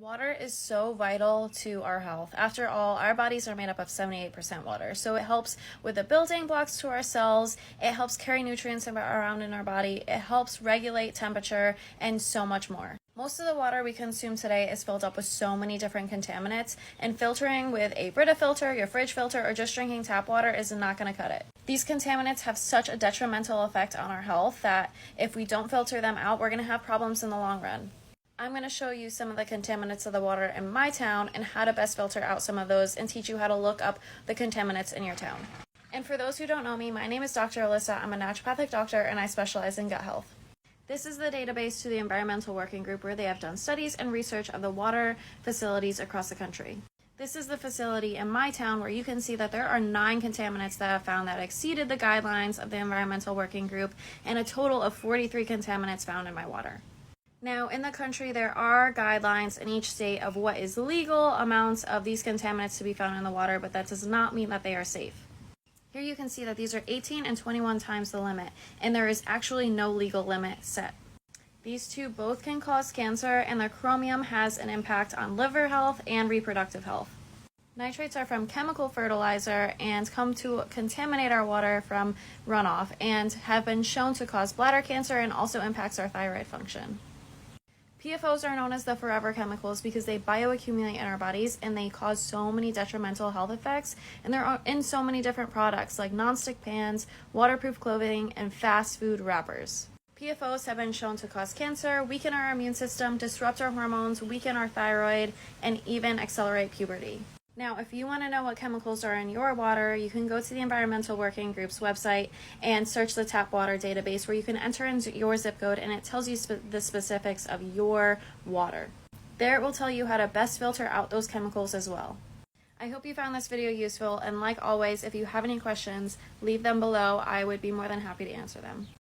Water is so vital to our health. After all, our bodies are made up of 78% water. So it helps with the building blocks to our cells. It helps carry nutrients around in our body. It helps regulate temperature and so much more. Most of the water we consume today is filled up with so many different contaminants, and filtering with a Brita filter, your fridge filter, or just drinking tap water is not going to cut it. These contaminants have such a detrimental effect on our health that if we don't filter them out, we're going to have problems in the long run. I'm going to show you some of the contaminants of the water in my town and how to best filter out some of those and teach you how to look up the contaminants in your town. And for those who don't know me, my name is Dr. Alyssa. I'm a naturopathic doctor and I specialize in gut health. This is the database to the Environmental Working Group where they have done studies and research of the water facilities across the country. This is the facility in my town where you can see that there are 9 contaminants that have found that exceeded the guidelines of the Environmental Working Group and a total of 43 contaminants found in my water. Now, in the country, there are guidelines in each state of what is legal amounts of these contaminants to be found in the water, but that does not mean that they are safe. Here you can see that these are 18 and 21 times the limit, and there is actually no legal limit set. These two both can cause cancer, and the chromium has an impact on liver health and reproductive health. Nitrates are from chemical fertilizer and come to contaminate our water from runoff and have been shown to cause bladder cancer and also impacts our thyroid function. PFOs are known as the forever chemicals because they bioaccumulate in our bodies and they cause so many detrimental health effects, and they're in so many different products like nonstick pans, waterproof clothing, and fast food wrappers. PFOs have been shown to cause cancer, weaken our immune system, disrupt our hormones, weaken our thyroid, and even accelerate puberty. Now, if you want to know what chemicals are in your water, you can go to the Environmental Working Group's website and search the tap water database where you can enter in your zip code and it tells you the specifics of your water. There it will tell you how to best filter out those chemicals as well. I hope you found this video useful, and like always, if you have any questions, leave them below. I would be more than happy to answer them.